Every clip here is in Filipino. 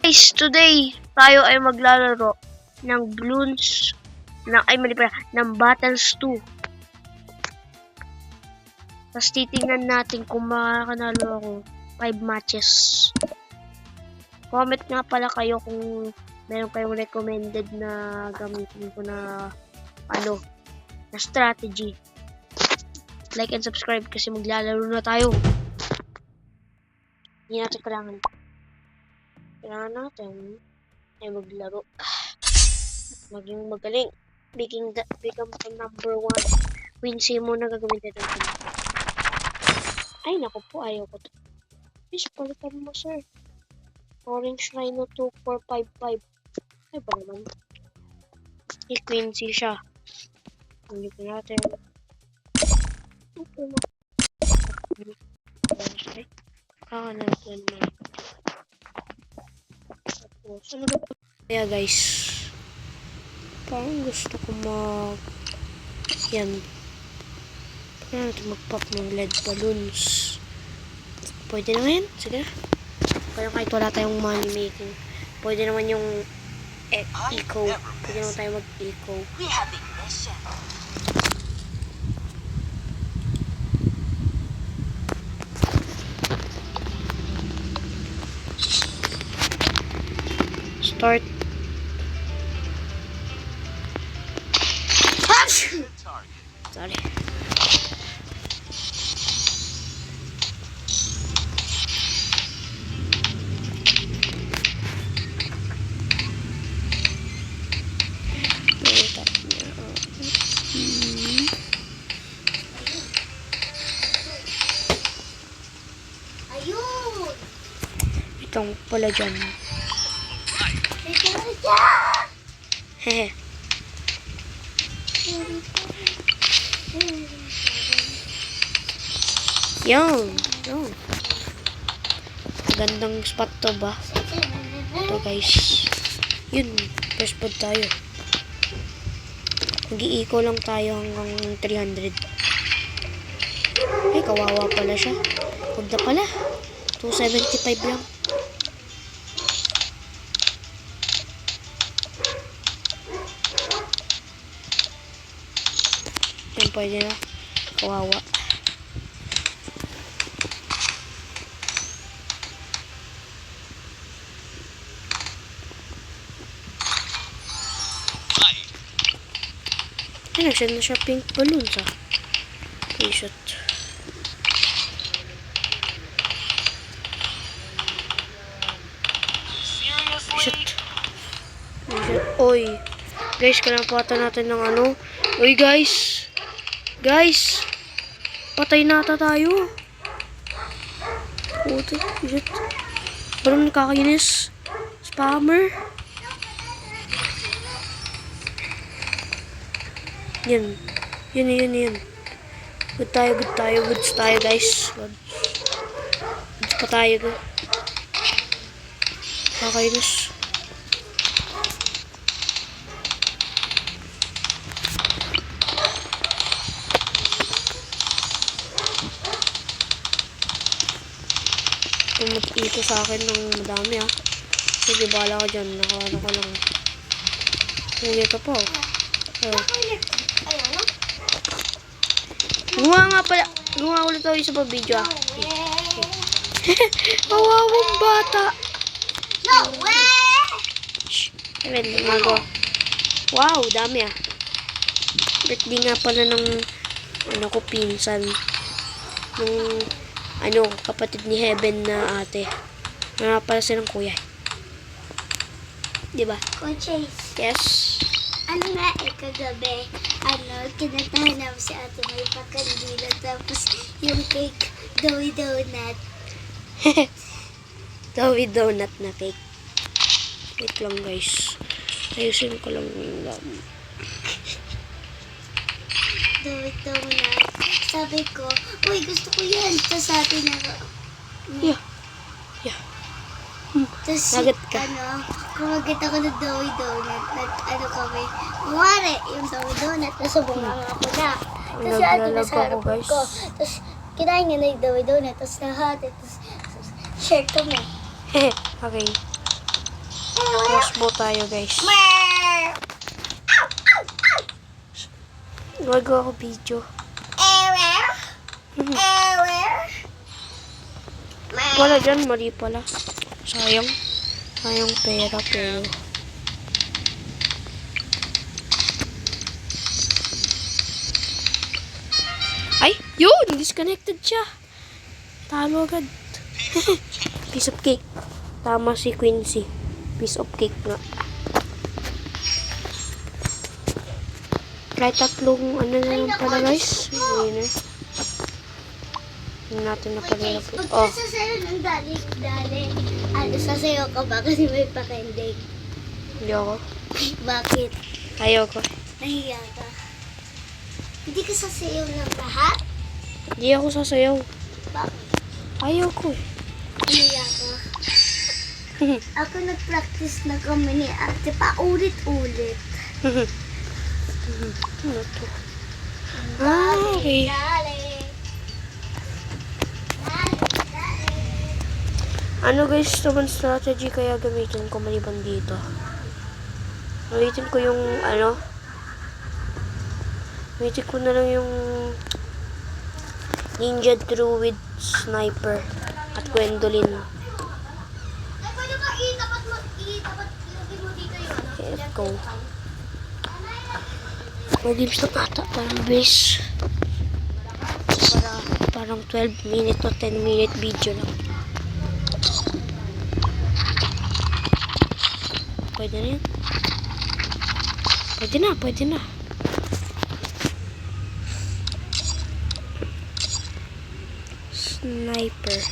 Guys, today tayo ay maglalaro ng Bloons ng Battles 2. Tapos titingnan natin kung makakanalo ako 5 matches. Comment nga pala kayo kung meron kayong recommended na gamitin ko na na strategy. Like and subscribe kasi maglalaro na tayo. Hindi natin kailangan natin ay maglaro. Maging magaling. Become the number 1. Quincy muna gagamitin natin. Ay, naku po. Ayaw ko to. Please, palitan mo, sir. Orange Rhino 2455. Ay ba naman? Quincy siya. Hindi ko natin. Okay mo. Kakanalan na. Tapos, ano ba? Kaya guys, parang gusto ko yan. Paano natin mag-pop ng LED balloons? Pwede naman yan. Sige na. Parang kahit wala tayong money making. Pwede naman yung eco. Pwede naman tayo mag-eco. We have ignition. Start. Sorry. Ayun! Itong pala dyan. Hehe. Yan. Gandang spot to ba? Ito guys. Yun. First pod tayo. Mag-i-eco lang tayo hanggang 300. Ay, kawawa pala siya. Huwag na pala. 275 lang. Yan, pwede na. Kawawa. Ay, nagsend na siya pink balloons t-shirt. T-shirt. Oy. Guys, kalapatan natin ng Uy, guys. Guys. Patay na ata tayo. Puto. T-shirt. Parang nakakainis. Spammer. Yan. Good tayo, goods tayo guys. Goods pa tayo. Kakainis. Tumag-iko sa akin ng madami Sige, bahala ka dyan. Nakaano ka lang. Huli ka po. Gumawa ulit ako isa pa video Kawawang bata. No way! Shhh. Wow, dami Birthday nga pala ng ko pinsan. Nung kapatid ni Heaven na ate. Nga pala silang kuya. Diba? Coaches. Yes. Kagabi, kinatahan namin si ate may pakandila tapos yung cake, doughy donut. Doughy donut na cake. Wait lang guys. Ayusin ko lang yung Doughy donut. Sabi ko, uy, gusto ko yan. Tapos sabi na Yeah. Tapos, Nagat ka. kumagit ako ng doughy donut. Kami, kumari, yung doughy donut, nasubungan ako na. Tapos yung ate nasa harapan ko. Tapos, kinain niya na yung doughy donut. Tapos nahati. Tapos, share kami. Okay. Crossbow tayo, guys. Wag ako video. Wala dyan, mali pala. Sayang. Sayang pera, pero... Ay! Yun! Disconnected siya. Talo agad. Piece of cake. Tama si Quincy. Piece of cake nga. Kahit tatlong ano na lang pala, guys. Winner. Hindi natin na pala. Oh. Pag sasayo ng dali. Ano, sasayo ka ba kasi may pakendig? Hindi ako. Bakit? Ayoko. Nahiya ka. Hindi ka sasayaw ng lahat? Hindi ako sasayaw. Bakit? Ayoko eh. Nahiya ka. Ako nag-practice na kami ni ate pa ulit-ulit. Ano to? Ah, okay. Ano guys, naman strategy kaya gamitin ko maliban dito? Gamitin ko yung ano? Gamitin ko na lang yung Ninja Druid Sniper at Gwendolyn. Ay, pwede ba itapat ilagay mo dito yung ano? Let's go. Mag-games na ata, parang base. Parang 12 minute o 10 minute video lang. Pwede na yan. Pwede na. Sniper.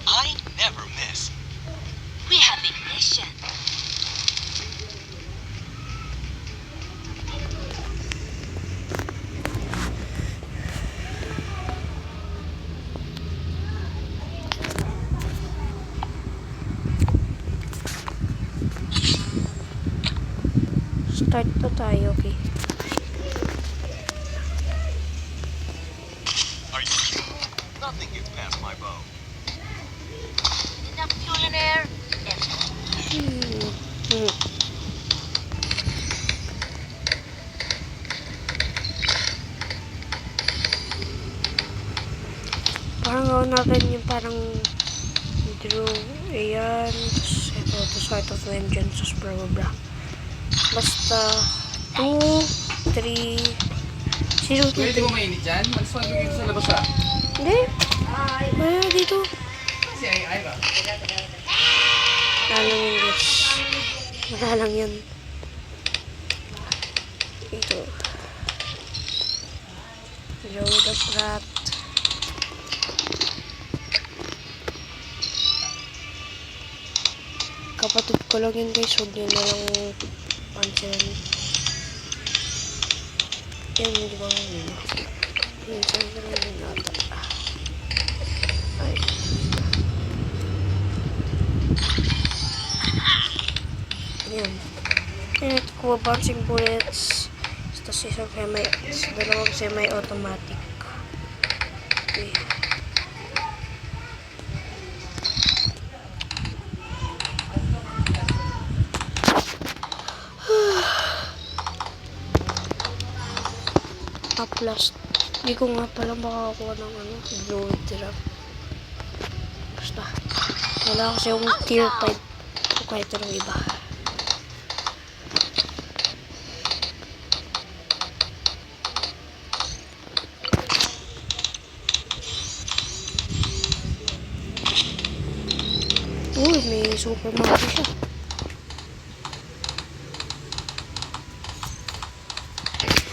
I never miss. We have ignition. Start na tayo, okay. Are you sure? Nothing gets past my bow. Enough fuel and air. Parang gawin natin yung parang Drew, ayan, ito, Heart of Vengeance, blah blah blah. Basta 2, 3, 0, 2, Pwede mo mainit dyan? Mag-spawn ko dito sa labas ah. Hindi. Wala dito. Kasi ay ba? Wala lang yun, guys. Wala lang yun. Ito. Load of rat. Kapatid ko lang yun, guys. Huwag nyo na lang pansin. Yan, hindi ba yun? Minsan na lang yun nata. Ay. Yan. Yan, kuha bouncing bullets. Tapos isang dalawang semi-automatic. Okay. Plus, hindi ko nga pala makakakuha ng ano, Druid drop. Basta, wala kasi yung tier 5 o kahit anong iba. Uy, may super monkey siya.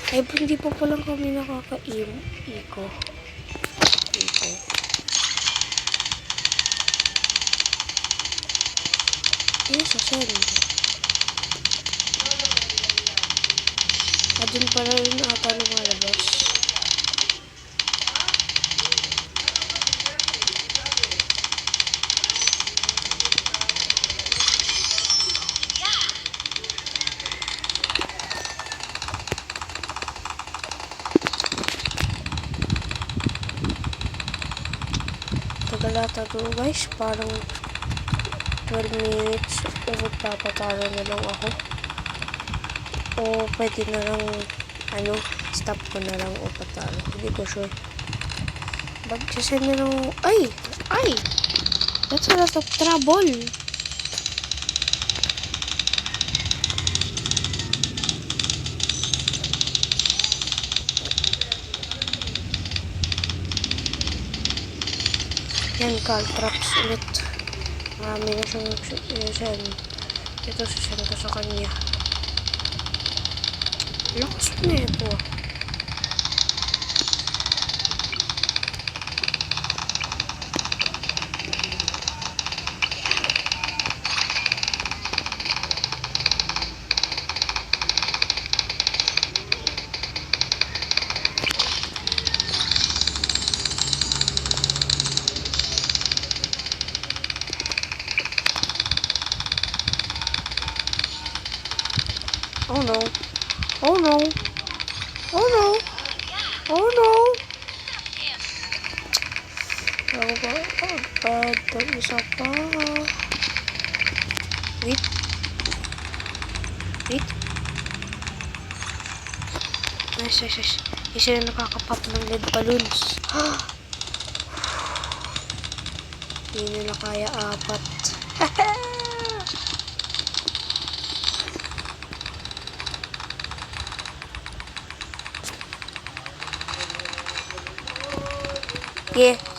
Ay, hindi pa palang kami nakaka-iko. Yes, send. Adun pala rin ata lumalabas. matagal ata to guys. Parang 12 minutes. O magpapatalo na lang ako. O pwede na lang, stop ko na lang o patalo. Hindi ko sure. Magsisend na lang. Ay! That's a lot of trouble. Yan, Caltraps ulit. Marami na siyang send. Ito, sisend ko sa kanya. Lakas na ito. Oh no. Oh no. Oh no. Oh no. Oh bad. Isa pa. Wait. Nice. Isa na nakakapap ng lead balloons. Hindi nila kaya 4.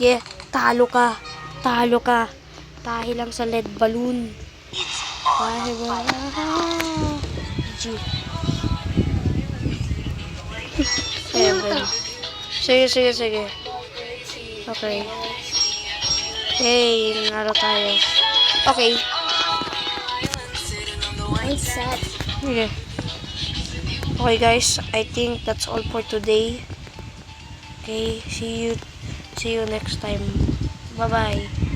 Yeah. Talo ka. Dahil lang sa lead balloon. Dahil wala. G. 7. Sige. Okay. Hey, nanalo tayo. Okay. I'm sad. Okay. Okay guys, I think that's all for today. Okay, see you next time. Bye-bye.